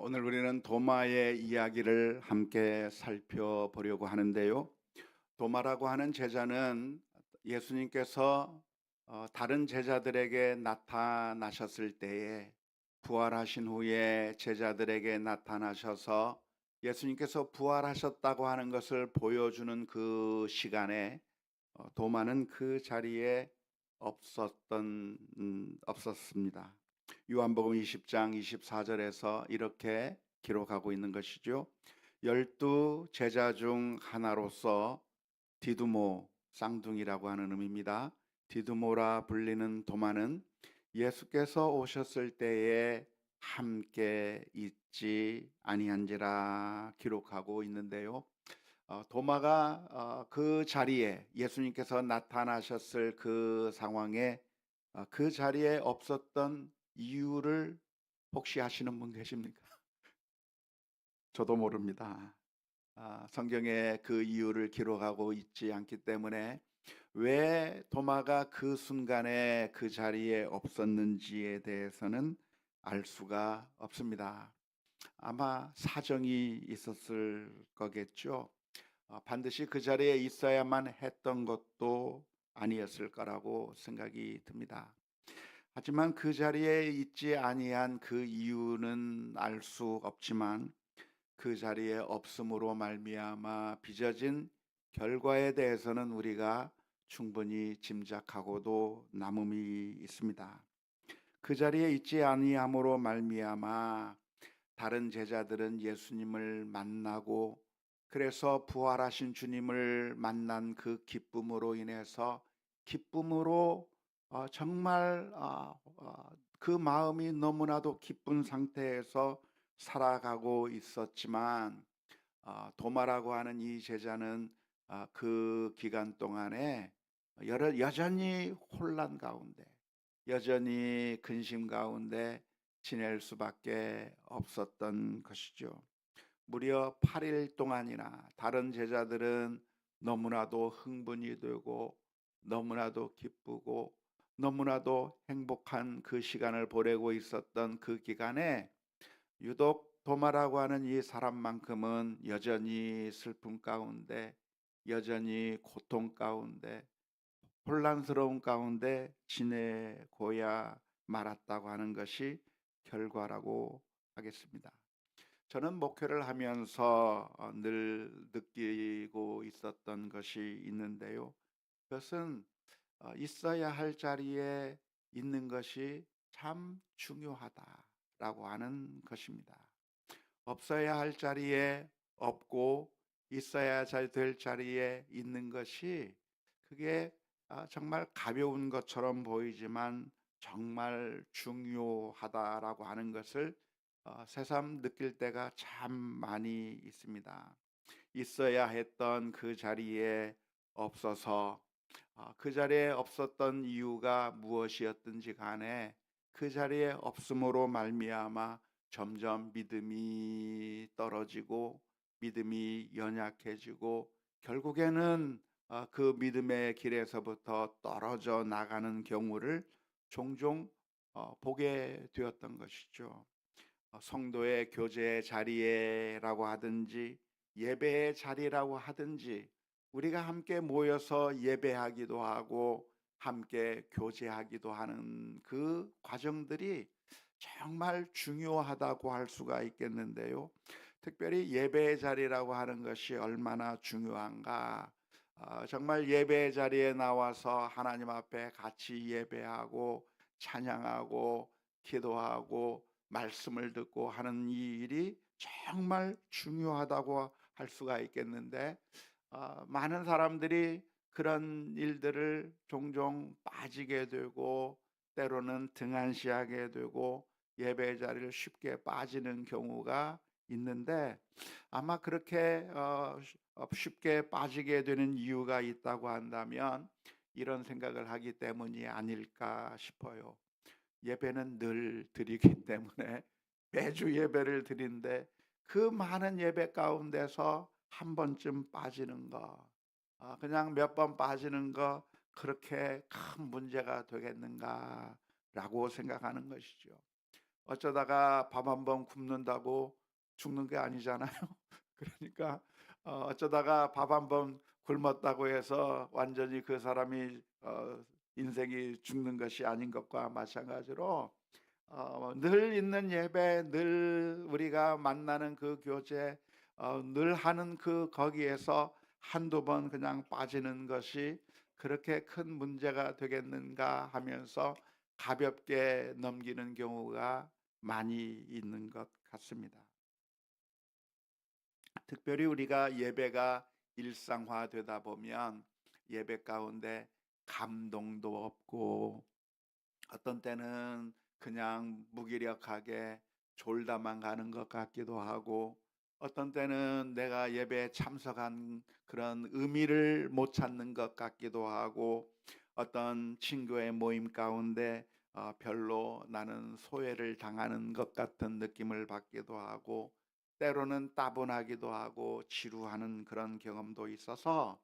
오늘 우리는 도마의 이야기를 함께 살펴보려고 하는데요. 도마라고 하는 제자는 예수님께서 다른 제자들에게 나타나셨을 때에 부활하신 후에 제자들에게 나타나셔서 예수님께서 부활하셨다고 하는 것을 보여주는 그 시간에 도마는 그 자리에 없었습니다. 요한복음 20장 24절에서 이렇게 기록하고 있는 것이죠. 열두 제자 중 하나로서 디두모, 쌍둥이라고 하는 의미입니다. 디두모라 불리는 도마는 예수께서 오셨을 때에 함께 있지 아니한지라 기록하고 있는데요. 도마가 그 자리에 예수님께서 나타나셨을 그 상황에 그 자리에 없었던 이유를 혹시 아시는 분 계십니까? 저도 모릅니다. 성경에 그 이유를 기록하고 있지 않기 때문에 왜 도마가 그 순간에 그 자리에 없었는지에 대해서는 알 수가 없습니다. 아마 사정이 있었을 거겠죠. 반드시 그 자리에 있어야만 했던 것도 아니었을 거라고 생각이 듭니다. 하지만 그 자리에 있지 아니한 그 이유는 알 수 없지만 그 자리에 없음으로 말미암아 빚어진 결과에 대해서는 우리가 충분히 짐작하고도 남음이 있습니다. 그 자리에 있지 아니함으로 말미암아 다른 제자들은 예수님을 만나고 그래서 부활하신 주님을 만난 그 기쁨으로 인해서 기쁨으로 정말 그 마음이 너무나도 기쁜 상태에서 살아가고 있었지만 도마라고 하는 이 제자는 그 기간 동안에 여전히 혼란 가운데 여전히 근심 가운데 지낼 수밖에 없었던 것이죠. 무려 8일 동안이나 다른 제자들은 너무나도 흥분이 되고 너무나도 기쁘고 너무나도 행복한 그 시간을 보내고 있었던 그 기간에 유독 도마라고 하는 이 사람만큼은 여전히 슬픔 가운데 여전히 고통 가운데 혼란스러운 가운데 지내고야 말았다고 하는 것이 결과라고 하겠습니다. 저는 목회를 하면서 늘 느끼고 있었던 것이 있는데요. 그것은 있어야 할 자리에 있는 것이 참 중요하다라고 하는 것입니다. 없어야 할 자리에 없고 있어야 될 자리에 있는 것이 그게 정말 가벼운 것처럼 보이지만 정말 중요하다라고 하는 것을 새삼 느낄 때가 참 많이 있습니다. 있어야 했던 그 자리에 없어서 그 자리에 없었던 이유가 무엇이었든지 간에 그 자리에 없음으로 말미암아 점점 믿음이 떨어지고 믿음이 연약해지고 결국에는 그 믿음의 길에서부터 떨어져 나가는 경우를 종종 보게 되었던 것이죠. 성도의 교제의 자리에라고 하든지 예배의 자리라고 하든지 우리가 함께 모여서 예배하기도 하고 함께 교제하기도 하는 그 과정들이 정말 중요하다고 할 수가 있겠는데요. 특별히 예배의 자리라고 하는 것이 얼마나 중요한가. 정말 예배의 자리에 나와서 하나님 앞에 같이 예배하고 찬양하고 기도하고 말씀을 듣고 하는 이 일이 정말 중요하다고 할 수가 있겠는데 많은 사람들이 그런 일들을 종종 빠지게 되고 때로는 등한시하게 되고 예배 자리를 쉽게 빠지는 경우가 있는데 아마 그렇게 쉽게 빠지게 되는 이유가 있다고 한다면 이런 생각을 하기 때문이 아닐까 싶어요. 예배는 늘 드리기 때문에 매주 예배를 드리는데 그 많은 예배 가운데서 한 번쯤 빠지는 거 그냥 몇 번 빠지는 거 그렇게 큰 문제가 되겠는가라고 생각하는 것이죠. 어쩌다가 밥 한 번 굶는다고 죽는 게 아니잖아요. 그러니까 어쩌다가 밥 한 번 굶었다고 해서 완전히 그 사람이 인생이 죽는 것이 아닌 것과 마찬가지로 늘 있는 예배, 늘 우리가 만나는 그 교제, 늘 하는 그 거기에서 한두 번 그냥 빠지는 것이 그렇게 큰 문제가 되겠는가 하면서 가볍게 넘기는 경우가 많이 있는 것 같습니다. 특별히 우리가 예배가 일상화되다 보면 예배 가운데 감동도 없고 어떤 때는 그냥 무기력하게 졸다만 가는 것 같기도 하고 어떤 때는 내가 예배에 참석한 그런 의미를 못 찾는 것 같기도 하고 어떤 친구의 모임 가운데 별로 나는 소외를 당하는 것 같은 느낌을 받기도 하고 때로는 따분하기도 하고 지루하는 그런 경험도 있어서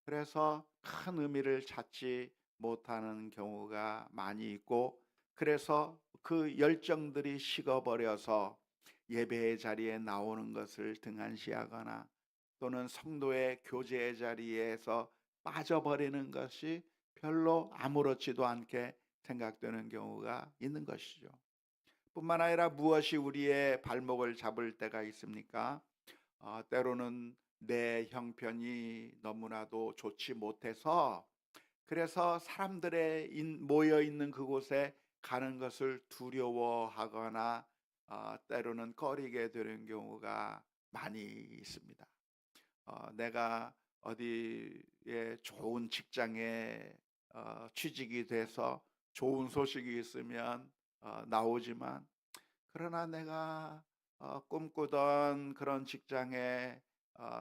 그래서 큰 의미를 찾지 못하는 경우가 많이 있고 그래서 그 열정들이 식어버려서 예배의 자리에 나오는 것을 등한시하거나 또는 성도의 교제의 자리에서 빠져버리는 것이 별로 아무렇지도 않게 생각되는 경우가 있는 것이죠. 뿐만 아니라 무엇이 우리의 발목을 잡을 때가 있습니까? 때로는 내 형편이 너무나도 좋지 못해서 그래서 사람들의 모여 있는 그곳에 가는 것을 두려워하거나 때로는 꺼리게 되는 경우가 많이 있습니다. 내가 어디에 좋은 직장에 취직이 돼서 좋은 소식이 있으면 나오지만 그러나 내가 꿈꾸던 그런 직장에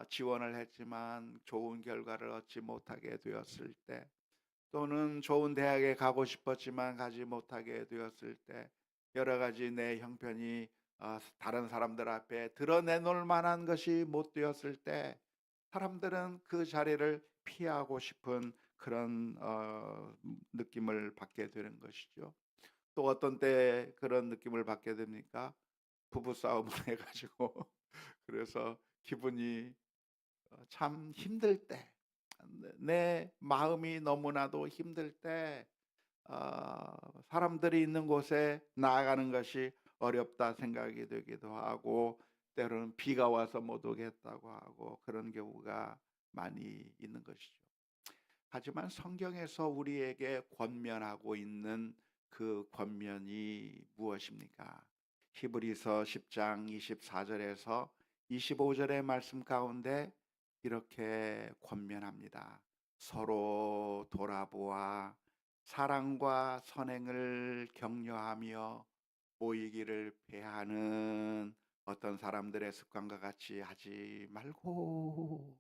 지원을 했지만 좋은 결과를 얻지 못하게 되었을 때 또는 좋은 대학에 가고 싶었지만 가지 못하게 되었을 때 여러 가지 내 형편이 다른 사람들 앞에 드러내놓을 만한 것이 못 되었을 때 사람들은 그 자리를 피하고 싶은 그런 느낌을 받게 되는 것이죠. 또 어떤 때 그런 느낌을 받게 됩니까? 부부 싸움을 해 가지고 그래서 기분이 참 힘들 때 내 마음이 너무나도 힘들 때 사람들이 있는 곳에 나아가는 것이 어렵다 생각이 되기도 하고 때로는 비가 와서 못 오겠다고 하고 그런 경우가 많이 있는 것이죠. 하지만 성경에서 우리에게 권면하고 있는 그 권면이 무엇입니까? 히브리서 10장 24절에서 25절의 말씀 가운데 이렇게 권면합니다. 서로 돌아보아 사랑과 선행을 격려하며 모이기를 배하는 어떤 사람들의 습관과 같이 하지 말고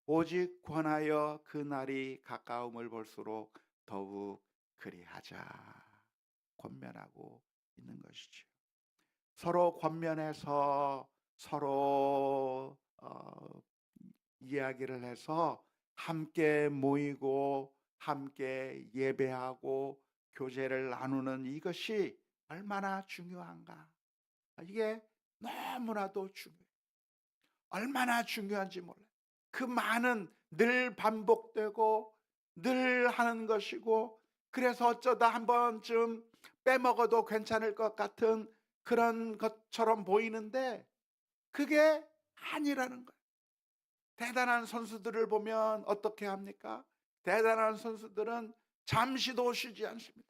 오직 권하여 그 날이 가까움을 볼수록 더욱 그리하자 권면하고 있는 것이죠. 서로 권면해서 서로 이야기를 해서 함께 모이고 함께 예배하고 교제를 나누는 이것이 얼마나 중요한가. 이게 너무나도 중요해요. 얼마나 중요한지 몰라요. 그 많은 늘 반복되고 늘 하는 것이고 그래서 어쩌다 한 번쯤 빼먹어도 괜찮을 것 같은 그런 것처럼 보이는데 그게 아니라는 거예요. 대단한 선수들을 보면 어떻게 합니까? 대단한 선수들은 잠시도 쉬지 않습니다.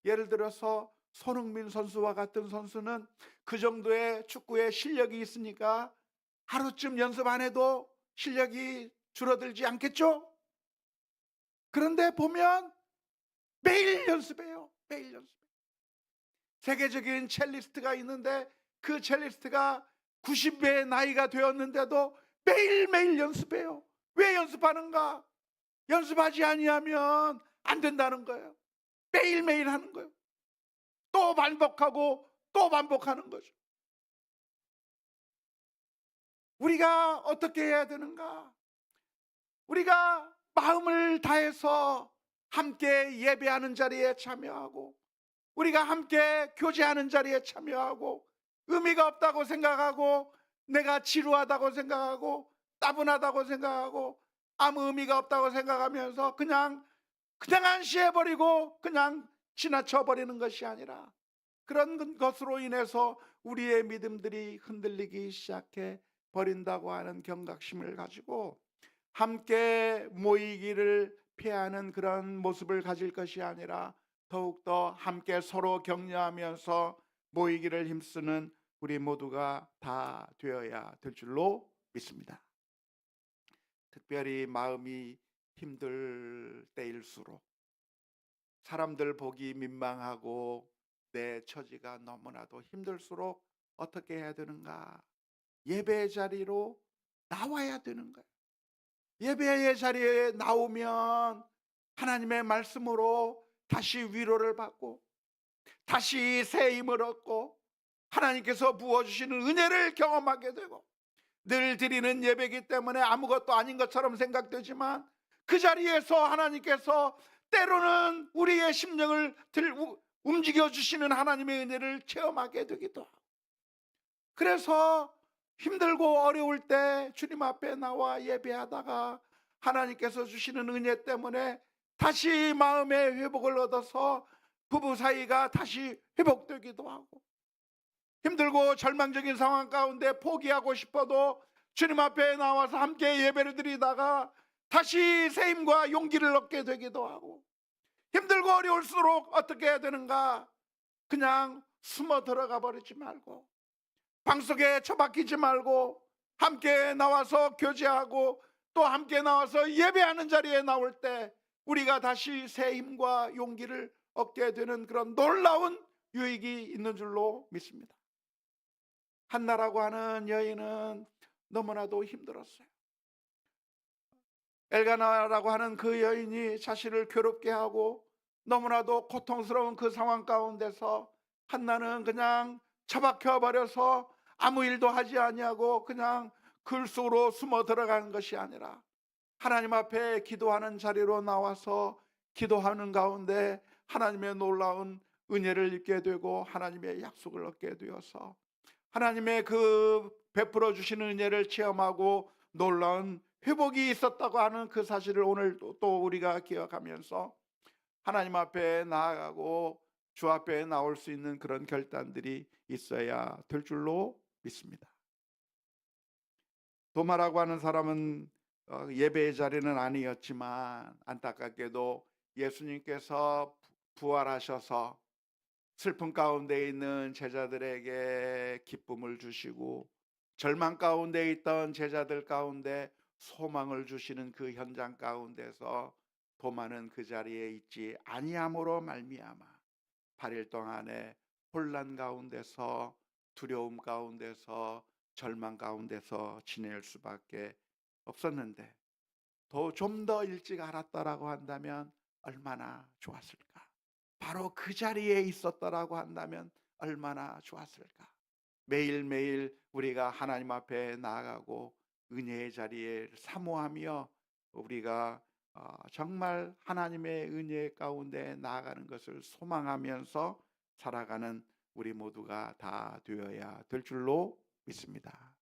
예를 들어서 손흥민 선수와 같은 선수는 그 정도의 축구의 실력이 있으니까 하루쯤 연습 안 해도 실력이 줄어들지 않겠죠? 그런데 보면 매일 연습해요. 매일 연습. 세계적인 첼리스트가 있는데 그 첼리스트가 90의 나이가 되었는데도 매일매일 연습해요. 왜 연습하는가? 연습하지 아니하면 안 된다는 거예요. 매일매일 하는 거예요. 또 반복하고 또 반복하는 거죠. 우리가 어떻게 해야 되는가? 우리가 마음을 다해서 함께 예배하는 자리에 참여하고 우리가 함께 교제하는 자리에 참여하고 의미가 없다고 생각하고 내가 지루하다고 생각하고 따분하다고 생각하고 아무 의미가 없다고 생각하면서 그냥 안시해버리고 그냥 지나쳐버리는 것이 아니라 그런 것으로 인해서 우리의 믿음들이 흔들리기 시작해 버린다고 하는 경각심을 가지고 함께 모이기를 피하는 그런 모습을 가질 것이 아니라 더욱더 함께 서로 격려하면서 모이기를 힘쓰는 우리 모두가 다 되어야 될 줄로 믿습니다. 특별히 마음이 힘들 때일수록 사람들 보기 민망하고 내 처지가 너무나도 힘들수록 어떻게 해야 되는가? 예배의 자리로 나와야 되는 거예요. 예배의 자리에 나오면 하나님의 말씀으로 다시 위로를 받고 다시 새 힘을 얻고 하나님께서 부어주시는 은혜를 경험하게 되고 늘 드리는 예배이기 때문에 아무것도 아닌 것처럼 생각되지만 그 자리에서 하나님께서 때로는 우리의 심령을 움직여 주시는 하나님의 은혜를 체험하게 되기도 하고 그래서 힘들고 어려울 때 주님 앞에 나와 예배하다가 하나님께서 주시는 은혜 때문에 다시 마음의 회복을 얻어서 부부 사이가 다시 회복되기도 하고 힘들고 절망적인 상황 가운데 포기하고 싶어도 주님 앞에 나와서 함께 예배를 드리다가 다시 새 힘과 용기를 얻게 되기도 하고 힘들고 어려울수록 어떻게 해야 되는가? 그냥 숨어 들어가 버리지 말고 방 속에 처박히지 말고 함께 나와서 교제하고 또 함께 나와서 예배하는 자리에 나올 때 우리가 다시 새 힘과 용기를 얻게 되는 그런 놀라운 유익이 있는 줄로 믿습니다. 한나라고 하는 여인은 너무나도 힘들었어요. 엘가나라고 하는 그 여인이 자신을 괴롭게 하고 너무나도 고통스러운 그 상황 가운데서 한나는 그냥 처박혀 버려서 아무 일도 하지 아니하고 그냥 글 속으로 숨어 들어가는 것이 아니라 하나님 앞에 기도하는 자리로 나와서 기도하는 가운데 하나님의 놀라운 은혜를 입게 되고 하나님의 약속을 얻게 되어서 하나님의 그 베풀어 주시는 은혜를 체험하고 놀라운 회복이 있었다고 하는 그 사실을 오늘 또 우리가 기억하면서 하나님 앞에 나아가고 주 앞에 나올 수 있는 그런 결단들이 있어야 될 줄로 믿습니다. 도마라고 하는 사람은 예배의 자리는 아니었지만 안타깝게도 예수님께서 부활하셔서 슬픔 가운데 있는 제자들에게 기쁨을 주시고 절망 가운데 있던 제자들 가운데 소망을 주시는 그 현장 가운데서 도마는 그 자리에 있지 아니함으로 말미암아 8일 동안에 혼란 가운데서 두려움 가운데서 절망 가운데서 지낼 수밖에 없었는데 좀 더 일찍 알았더라고 한다면 얼마나 좋았을까. 바로 그 자리에 있었더라고 한다면 얼마나 좋았을까. 매일매일 우리가 하나님 앞에 나아가고 은혜의 자리에 사모하며 우리가 정말 하나님의 은혜 가운데 나아가는 것을 소망하면서 살아가는 우리 모두가 다 되어야 될 줄로 믿습니다.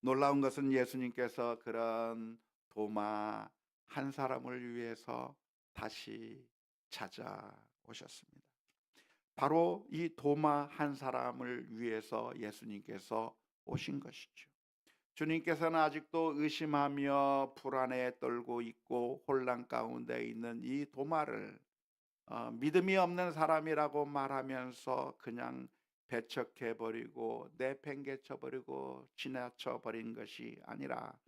놀라운 것은 예수님께서 그런 도마 한 사람을 위해서 다시 찾아오셨습니다. 바로 이 도마 한 사람을 위해서 예수님께서 오신 것이죠. 주님께서는 아직도 의심하며 불안에 떨고 있고 혼란 가운데 있는 이 도마를 믿음이 없는 사람이라고 말하면서 그냥 배척해버리고 내팽개쳐버리고 지나쳐버린 것이 아니라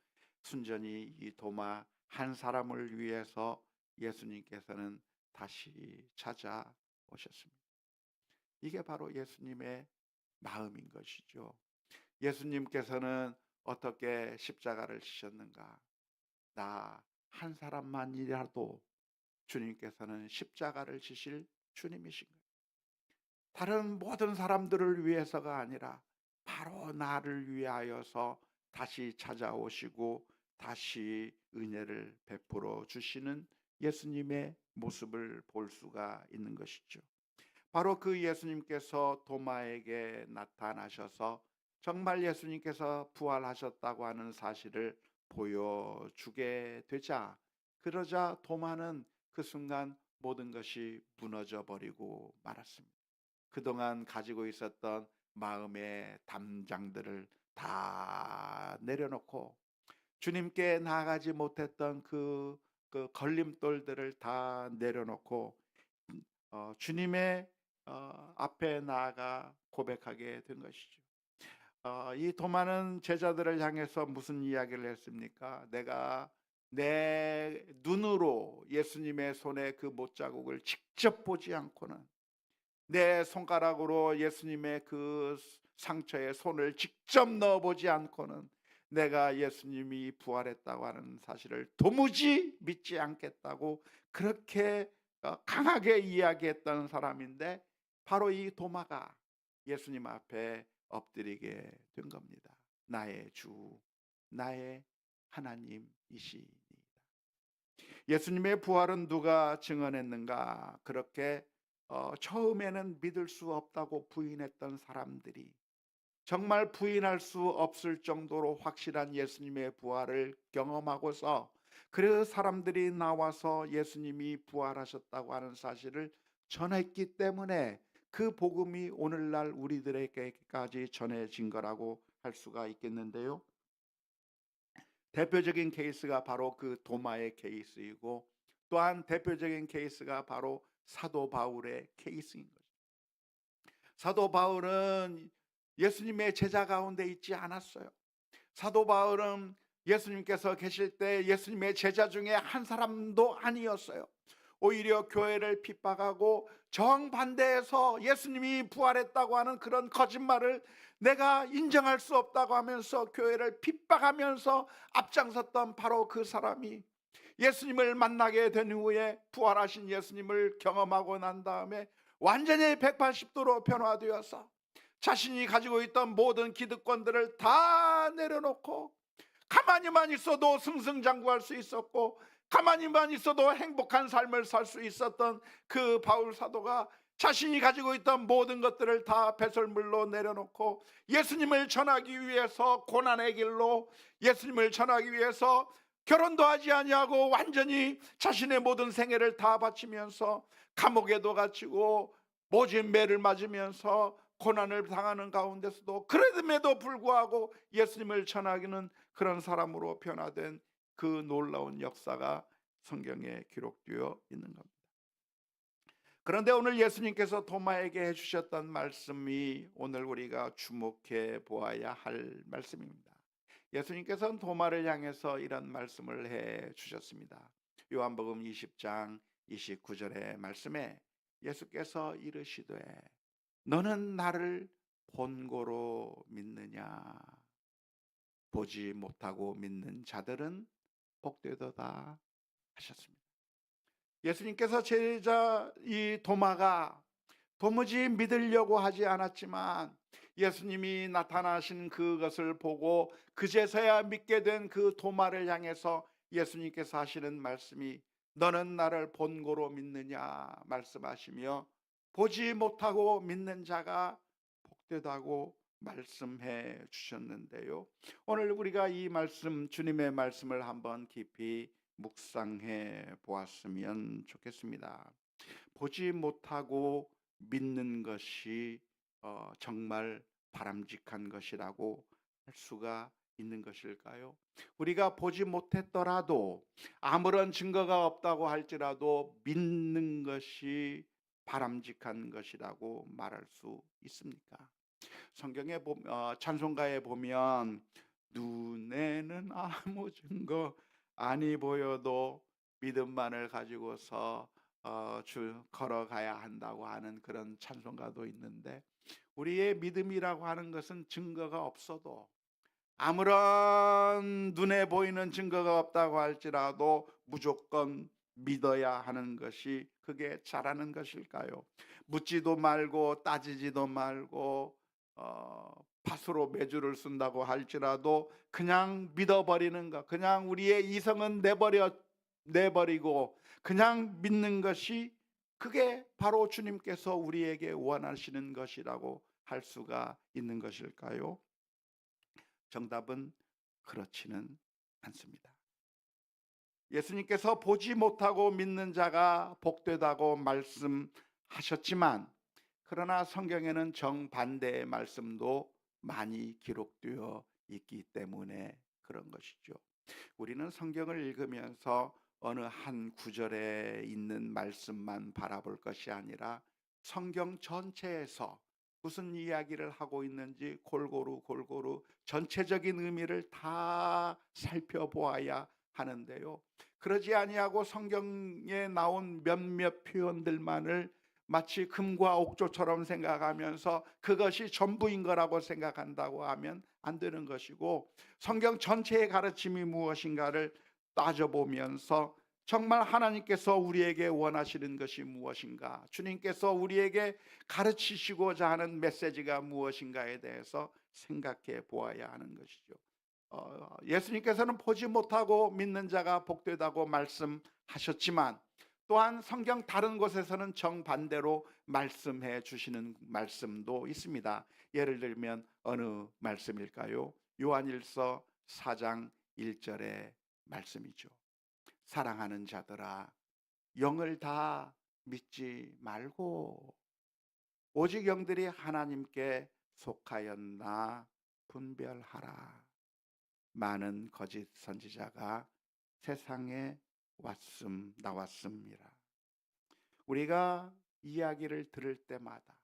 순전히 이 도마 한 사람을 위해서 예수님께서는 다시 찾아오셨습니다. 이게 바로 예수님의 마음인 것이죠. 예수님께서는 어떻게 십자가를 지셨는가? 나 한 사람만이라도 주님께서는 십자가를 지실 주님이신 거예요. 다른 모든 사람들을 위해서가 아니라 바로 나를 위하여서 다시 찾아오시고 다시 은혜를 베풀어 주시는 예수님의 모습을 볼 수가 있는 것이죠. 바로 그 예수님께서 도마에게 나타나셔서 정말 예수님께서 부활하셨다고 하는 사실을 보여주게 되자, 그러자 도마는 그 순간 모든 것이 무너져 버리고 말았습니다. 그동안 가지고 있었던 마음의 담장들을 다 내려놓고 주님께 나아가지 못했던 그 걸림돌들을 다 내려놓고 주님의 앞에 나아가 고백하게 된 것이죠. 이 도마는 제자들을 향해서 무슨 이야기를 했습니까? 내가 내 눈으로 예수님의 손에 그 못자국을 직접 보지 않고는, 내 손가락으로 예수님의 그 상처에 손을 직접 넣어보지 않고는 내가 예수님이 부활했다고 하는 사실을 도무지 믿지 않겠다고 그렇게 강하게 이야기했던 사람인데, 바로 이 도마가 예수님 앞에 엎드리게 된 겁니다. 나의 주, 나의 하나님이시니이다. 예수님의 부활은 누가 증언했는가? 그렇게 처음에는 믿을 수 없다고 부인했던 사람들이 정말 부인할 수 없을 정도로 확실한 예수님의 부활을 경험하고서 그 사람들이 나와서 예수님이 부활하셨다고 하는 사실을 전했기 때문에 그 복음이 오늘날 우리들에게까지 전해진 거라고 할 수가 있겠는데요. 대표적인 케이스가 바로 그 도마의 케이스이고, 또한 대표적인 케이스가 바로 사도 바울의 케이스인 거죠. 사도 바울은 예수님의 제자 가운데 있지 않았어요. 사도 바울은 예수님께서 계실 때 예수님의 제자 중에 한 사람도 아니었어요. 오히려 교회를 핍박하고 정반대해서 예수님이 부활했다고 하는 그런 거짓말을 내가 인정할 수 없다고 하면서 교회를 핍박하면서 앞장섰던 바로 그 사람이 예수님을 만나게 된 후에 부활하신 예수님을 경험하고 난 다음에 완전히 180도로 변화되어서 자신이 가지고 있던 모든 기득권들을 다 내려놓고 가만히만 있어도 승승장구할 수 있었고 가만히만 있어도 행복한 삶을 살 수 있었던 그 바울 사도가 자신이 가지고 있던 모든 것들을 다 배설물로 내려놓고 예수님을 전하기 위해서 고난의 길로, 예수님을 전하기 위해서 결혼도 하지 아니하고 완전히 자신의 모든 생애를 다 바치면서 감옥에도 갇히고 모진 매를 맞으면서 고난을 당하는 가운데서도 그럼에도 불구하고 예수님을 전하기는 그런 사람으로 변화된 그 놀라운 역사가 성경에 기록되어 있는 겁니다. 그런데 오늘 예수님께서 도마에게 해주셨던 말씀이 오늘 우리가 주목해 보아야 할 말씀입니다. 예수님께서는 도마를 향해서 이런 말씀을 해 주셨습니다. 요한복음 20장 29절의 말씀에 예수께서 이르시되 너는 나를 본고로 믿느냐? 보지 못하고 믿는 자들은 복되도다 하셨습니다. 예수님께서 제자 이 도마가 도무지 믿으려고 하지 않았지만 예수님이 나타나신 그것을 보고 그제서야 믿게 된 그 도마를 향해서 예수님께서 하시는 말씀이 너는 나를 본고로 믿느냐 말씀하시며, 보지 못하고 믿는 자가 복되다고 말씀해 주셨는데요. 오늘 우리가 이 말씀, 주님의 말씀을 한번 깊이 묵상해 보았으면 좋겠습니다. 보지 못하고 믿는 것이 정말 바람직한 것이라고 할 수가 있는 것일까요? 우리가 보지 못했더라도 아무런 증거가 없다고 할지라도 믿는 것이 바람직한 것이라고 말할 수 있습니까? 성경에 찬송가에 보면 눈에는 아무 증거 아니 보여도 믿음만을 가지고서 걸어가야 한다고 하는 그런 찬송가도 있는데, 우리의 믿음이라고 하는 것은 증거가 없어도, 아무런 눈에 보이는 증거가 없다고 할지라도 무조건 믿어야 하는 것이 그게 잘하는 것일까요? 묻지도 말고 따지지도 말고 팥으로 매주를 쓴다고 할지라도 그냥 믿어버리는 것, 그냥 우리의 이성은 내버리고 그냥 믿는 것이 그게 바로 주님께서 우리에게 원하시는 것이라고 할 수가 있는 것일까요? 정답은 그렇지는 않습니다. 예수님께서 보지 못하고 믿는 자가 복되다고 말씀하셨지만, 그러나 성경에는 정반대의 말씀도 많이 기록되어 있기 때문에 그런 것이죠. 우리는 성경을 읽으면서 어느 한 구절에 있는 말씀만 바라볼 것이 아니라 성경 전체에서 무슨 이야기를 하고 있는지 골고루 전체적인 의미를 다 살펴보아야 하는데요. 그러지 아니하고 성경에 나온 몇몇 표현들만을 마치 금과 옥조처럼 생각하면서 그것이 전부인 거라고 생각한다고 하면 안 되는 것이고, 성경 전체의 가르침이 무엇인가를 따져보면서 정말 하나님께서 우리에게 원하시는 것이 무엇인가, 주님께서 우리에게 가르치시고자 하는 메시지가 무엇인가에 대해서 생각해 보아야 하는 것이죠. 예수님께서는 보지 못하고 믿는 자가 복되다고 말씀하셨지만, 또한 성경 다른 곳에서는 정반대로 말씀해 주시는 말씀도 있습니다. 예를 들면 어느 말씀일까요? 요한일서 4장 1절의 말씀이죠. 사랑하는 자들아, 영을 다 믿지 말고 오직 영들이 하나님께 속하였나 분별하라. 많은 거짓 선지자가 세상에 나왔습니다. 우리가 이야기를 들을 때마다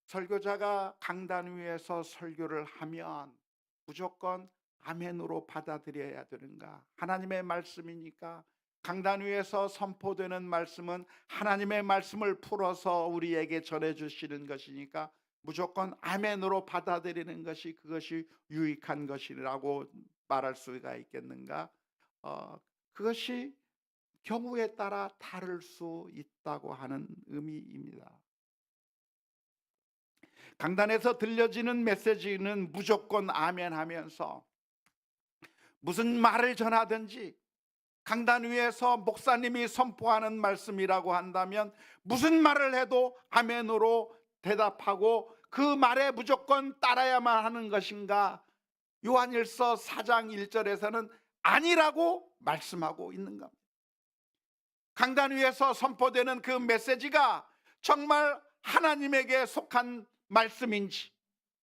설교자가 강단 위에서 설교를 하면 무조건 아멘으로 받아들여야 되는가? 하나님의 말씀이니까, 강단 위에서 선포되는 말씀은 하나님의 말씀을 풀어서 우리에게 전해주시는 것이니까 무조건 아멘으로 받아들이는 것이 그것이 유익한 것이라고 말할 수가 있겠는가? 그것이 경우에 따라 다를 수 있다고 하는 의미입니다. 강단에서 들려지는 메시지는 무조건 아멘 하면서 무슨 말을 전하든지, 강단 위에서 목사님이 선포하는 말씀이라고 한다면 무슨 말을 해도 아멘으로 대답하고 그 말에 무조건 따라야만 하는 것인가? 요한일서 4장 1절에서는 아니라고 말씀하고 있는 겁니다. 강단 위에서 선포되는 그 메시지가 정말 하나님에게 속한 말씀인지,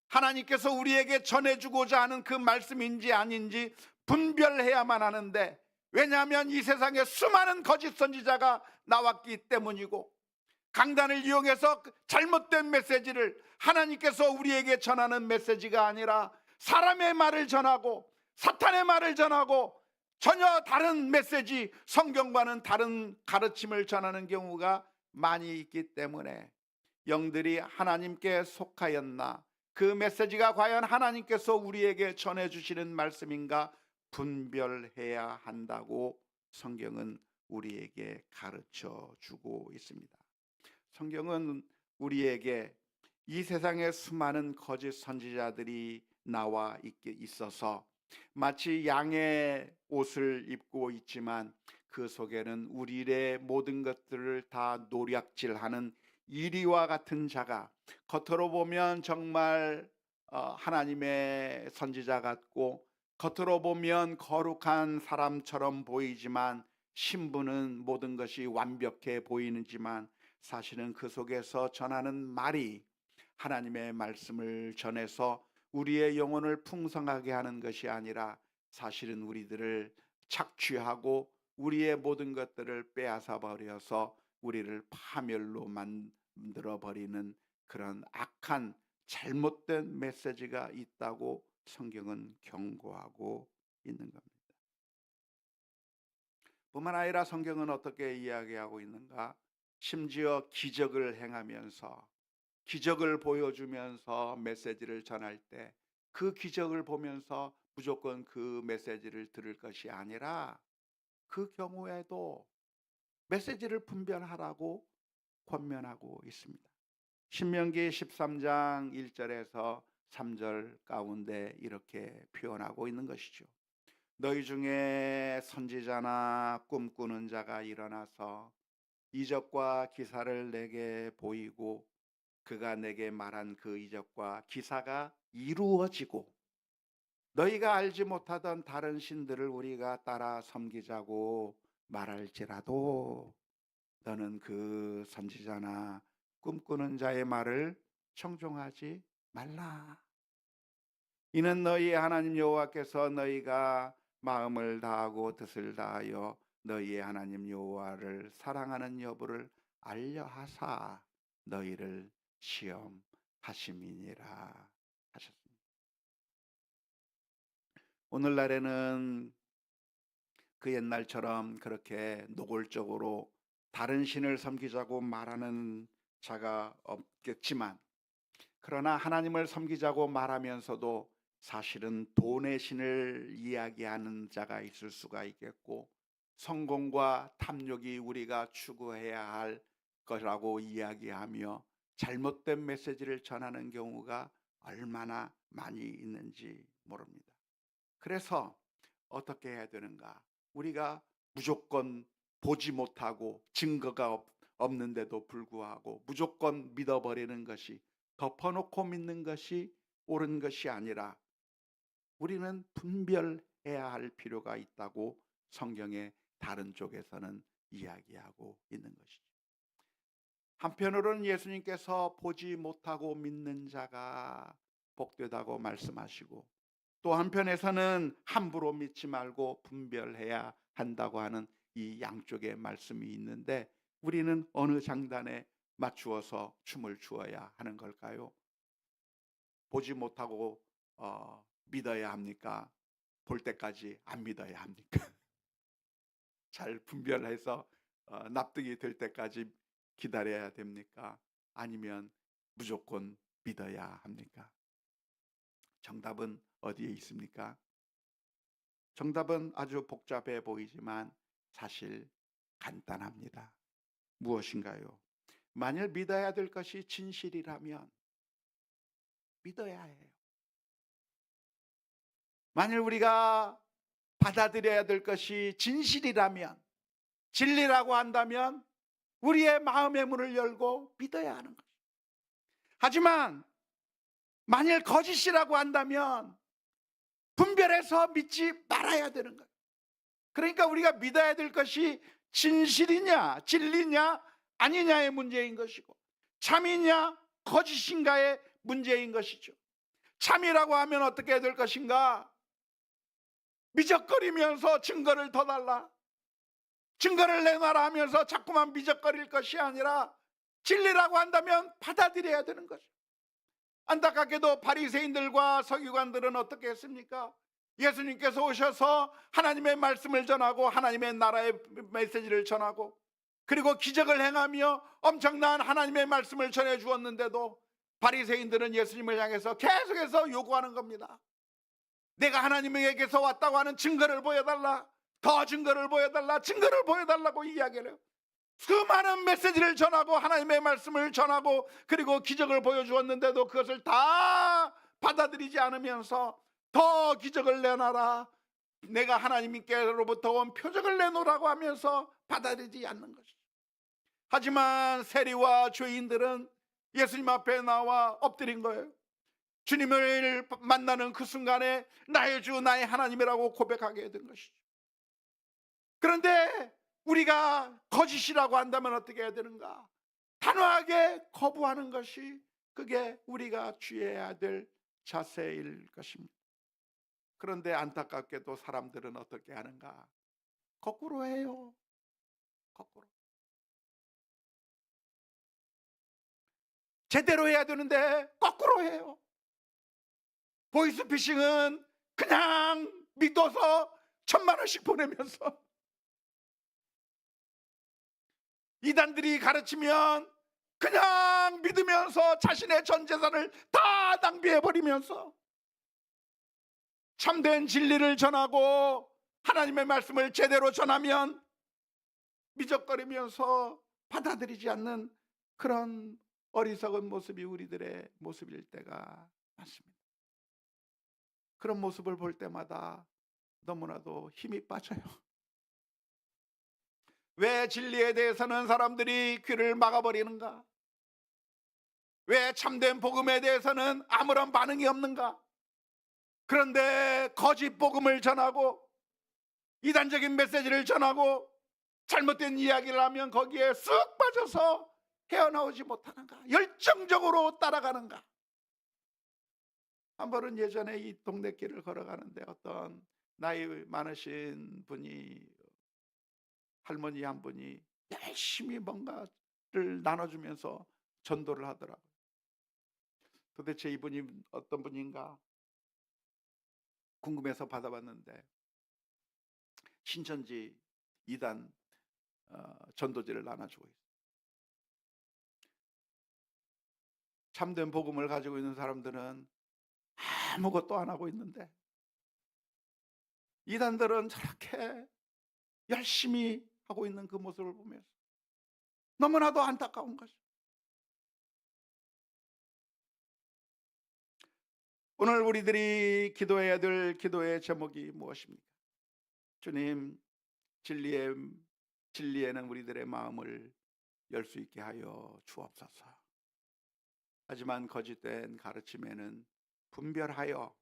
하나님께서 우리에게 전해주고자 하는 그 말씀인지 아닌지 분별해야만 하는데, 왜냐하면 이 세상에 수많은 거짓 선지자가 나왔기 때문이고, 강단을 이용해서 잘못된 메시지를 하나님께서 우리에게 전하는 메시지가 아니라 사람의 말을 전하고 사탄의 말을 전하고 전혀 다른 메시지, 성경과는 다른 가르침을 전하는 경우가 많이 있기 때문에 영들이 하나님께 속하였나, 그 메시지가 과연 하나님께서 우리에게 전해주시는 말씀인가 분별해야 한다고 성경은 우리에게 가르쳐 주고 있습니다. 성경은 우리에게 이 세상에 수많은 거짓 선지자들이 나와 있어서 마치 양의 옷을 입고 있지만 그 속에는 우리의 모든 것들을 다 노략질하는 이리와 같은 자가, 겉으로 보면 정말 하나님의 선지자 같고 겉으로 보면 거룩한 사람처럼 보이지만 신분은 모든 것이 완벽해 보이지만 사실은 그 속에서 전하는 말이 하나님의 말씀을 전해서 우리의 영혼을 풍성하게 하는 것이 아니라 사실은 우리들을 착취하고 우리의 모든 것들을 빼앗아 버려서 우리를 파멸로 만들어 버리는 그런 악한 잘못된 메시지가 있다고 성경은 경고하고 있는 겁니다. 뿐만 아니라 성경은 어떻게 이야기하고 있는가? 심지어 기적을 행하면서, 기적을 보여주면서 메시지를 전할 때 그 기적을 보면서 무조건 그 메시지를 들을 것이 아니라 그 경우에도 메시지를 분별하라고 권면하고 있습니다. 신명기 13장 1절에서 3절 가운데 이렇게 표현하고 있는 것이죠. 너희 중에 선지자나 꿈꾸는 자가 일어나서 이적과 기사를 내게 보이고 그가 내게 말한 그 이적과 기사가 이루어지고 너희가 알지 못하던 다른 신들을 우리가 따라 섬기자고 말할지라도 너는 그 선지자나 꿈꾸는 자의 말을 청종하지 말라. 이는 너희 하나님 여호와께서 너희가 마음을 다하고 뜻을 다하여 너희의 하나님 여호와를 사랑하는 여부를 알려 하사 너희를 시험하심이니라 하셨습니다. 오늘날에는 그 옛날처럼 그렇게 노골적으로 다른 신을 섬기자고 말하는 자가 없겠지만, 그러나 하나님을 섬기자고 말하면서도 사실은 돈의 신을 이야기하는 자가 있을 수가 있겠고, 성공과 탐욕이 우리가 추구해야 할 것이라고 이야기하며 잘못된 메시지를 전하는 경우가 얼마나 많이 있는지 모릅니다. 그래서 어떻게 해야 되는가? 우리가 무조건 보지 못하고 증거가 없는데도 불구하고 무조건 믿어버리는 것이, 덮어놓고 믿는 것이 옳은 것이 아니라 우리는 분별해야 할 필요가 있다고 성경의 다른 쪽에서는 이야기하고 있는 것이죠. 한편으로는 예수님께서 보지 못하고 믿는 자가 복되다고 말씀하시고, 또 한편에서는 함부로 믿지 말고 분별해야 한다고 하는 이 양쪽의 말씀이 있는데, 우리는 어느 장단에 맞추어서 춤을 추어야 하는 걸까요? 보지 못하고 믿어야 합니까? 볼 때까지 안 믿어야 합니까? 잘 분별해서 납득이 될 때까지 기다려야 됩니까? 아니면 무조건 믿어야 합니까? 정답은 어디에 있습니까? 정답은 아주 복잡해 보이지만 사실 간단합니다. 무엇인가요? 만일 믿어야 될 것이 진실이라면 믿어야 해요. 만일 우리가 받아들여야 될 것이 진실이라면, 진리라고 한다면 우리의 마음의 문을 열고 믿어야 하는 것입니다. 하지만 만일 거짓이라고 한다면 분별해서 믿지 말아야 되는 거예요. 그러니까 우리가 믿어야 될 것이 진실이냐 진리냐 아니냐의 문제인 것이고, 참이냐 거짓인가의 문제인 것이죠. 참이라고 하면 어떻게 해야 될 것인가? 미적거리면서 증거를 더 달라, 증거를 내놔라 하면서 자꾸만 미적거릴 것이 아니라 진리라고 한다면 받아들여야 되는 거죠. 안타깝게도 바리새인들과 서기관들은 어떻게 했습니까? 예수님께서 오셔서 하나님의 말씀을 전하고 하나님의 나라의 메시지를 전하고 그리고 기적을 행하며 엄청난 하나님의 말씀을 전해 주었는데도 바리새인들은 예수님을 향해서 계속해서 요구하는 겁니다. 내가 하나님에게서 왔다고 하는 증거를 보여달라, 더 증거를 보여달라, 증거를 보여달라고 이야기를 해요. 수많은 메시지를 전하고 하나님의 말씀을 전하고 그리고 기적을 보여주었는데도 그것을 다 받아들이지 않으면서 더 기적을 내놔라, 내가 하나님께로부터 온 표적을 내놓으라고 하면서 받아들이지 않는 것이죠. 하지만 세리와 죄인들은 예수님 앞에 나와 엎드린 거예요. 주님을 만나는 그 순간에 나의 주 나의 하나님이라고 고백하게 된 것이죠. 그런데 우리가 거짓이라고 한다면 어떻게 해야 되는가? 단호하게 거부하는 것이, 그게 우리가 취해야 될 자세일 것입니다. 그런데 안타깝게도 사람들은 어떻게 하는가? 거꾸로 해요. 거꾸로. 제대로 해야 되는데 거꾸로 해요. 보이스피싱은 그냥 믿어서 1,000,000원씩 보내면서, 이단들이 가르치면 그냥 믿으면서 자신의 전 재산을 다 낭비해버리면서, 참된 진리를 전하고 하나님의 말씀을 제대로 전하면 미적거리면서 받아들이지 않는 그런 어리석은 모습이 우리들의 모습일 때가 많습니다. 그런 모습을 볼 때마다 너무나도 힘이 빠져요. 왜 진리에 대해서는 사람들이 귀를 막아버리는가? 왜 참된 복음에 대해서는 아무런 반응이 없는가? 그런데 거짓 복음을 전하고 이단적인 메시지를 전하고 잘못된 이야기를 하면 거기에 쑥 빠져서 헤어나오지 못하는가? 열정적으로 따라가는가? 한 번은 예전에 이 동네 길을 걸어가는데 어떤 나이 많으신 분이, 할머니 한 분이 열심히 뭔가를 나눠주면서 전도를 하더라고요. 도대체 이분이 어떤 분인가 궁금해서 받아봤는데, 신천지 이단 전도지를 나눠주고 있어요. 참된 복음을 가지고 있는 사람들은 아무것도 안 하고 있는데, 이단들은 저렇게 열심히 하고 있는 그 모습을 보면서 너무나도 안타까운 거죠. 오늘 우리들이 기도해야 될 기도의 제목이 무엇입니까? 주님, 진리에는 우리들의 마음을 열 수 있게 하여 주옵소서. 하지만 거짓된 가르침에는 분별하여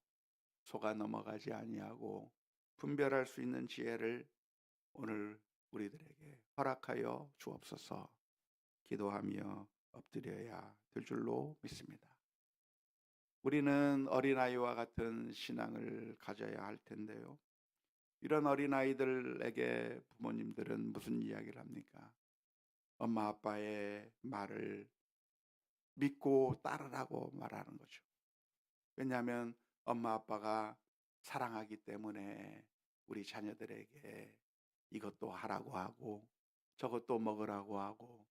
속아 넘어가지 아니하고 분별할 수 있는 지혜를 오늘 우리들에게 허락하여 주옵소서. 기도하며 엎드려야 될 줄로 믿습니다. 우리는 어린아이와 같은 신앙을 가져야 할 텐데요, 이런 어린아이들에게 부모님들은 무슨 이야기를 합니까? 엄마 아빠의 말을 믿고 따르라고 말하는 거죠. 왜냐하면 엄마 아빠가 사랑하기 때문에 우리 자녀들에게 이것도 하라고 하고 저것도 먹으라고 하고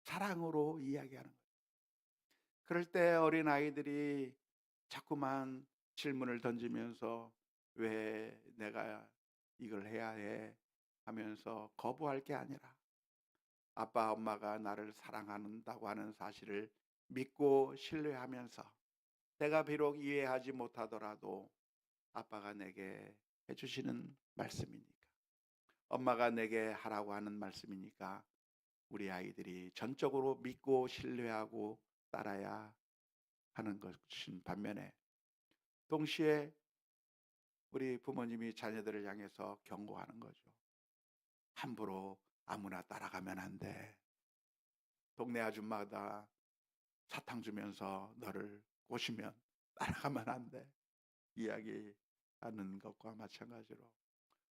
사랑으로 이야기하는 거예요. 그럴 때 어린아이들이 자꾸만 질문을 던지면서 왜 내가 이걸 해야 해 하면서 거부할 게 아니라 아빠 엄마가 나를 사랑한다고 하는 사실을 믿고 신뢰하면서, 내가 비록 이해하지 못하더라도 아빠가 내게 해주시는 말씀이니까, 엄마가 내게 하라고 하는 말씀이니까 우리 아이들이 전적으로 믿고 신뢰하고 따라야 하는 것인 반면에, 동시에 우리 부모님이 자녀들을 향해서 경고하는 거죠. 함부로 아무나 따라가면 안 돼. 동네 아줌마가 사탕 주면서 너를 꼬시면 따라가면 안 돼. 이야기하는 것과 마찬가지로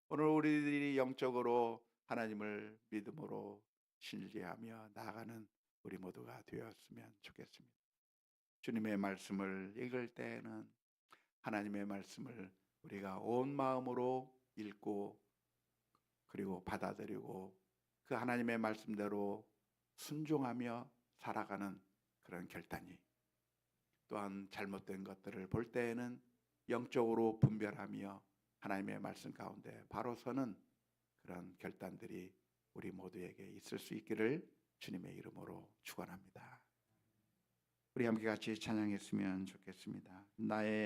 오늘 우리들이 영적으로 하나님을 믿음으로 신뢰하며 나아가는 우리 모두가 되었으면 좋겠습니다. 주님의 말씀을 읽을 때에는 하나님의 말씀을 우리가 온 마음으로 읽고 그리고 받아들이고 그 하나님의 말씀대로 순종하며 살아가는 그런 결단이, 또한 잘못된 것들을 볼 때에는 영적으로 분별하며 하나님의 말씀 가운데 바로 서는 그런 결단들이 우리 모두에게 있을 수 있기를 주님의 이름으로 축원합니다. 우리 함께 같이 찬양했으면 좋겠습니다. 나의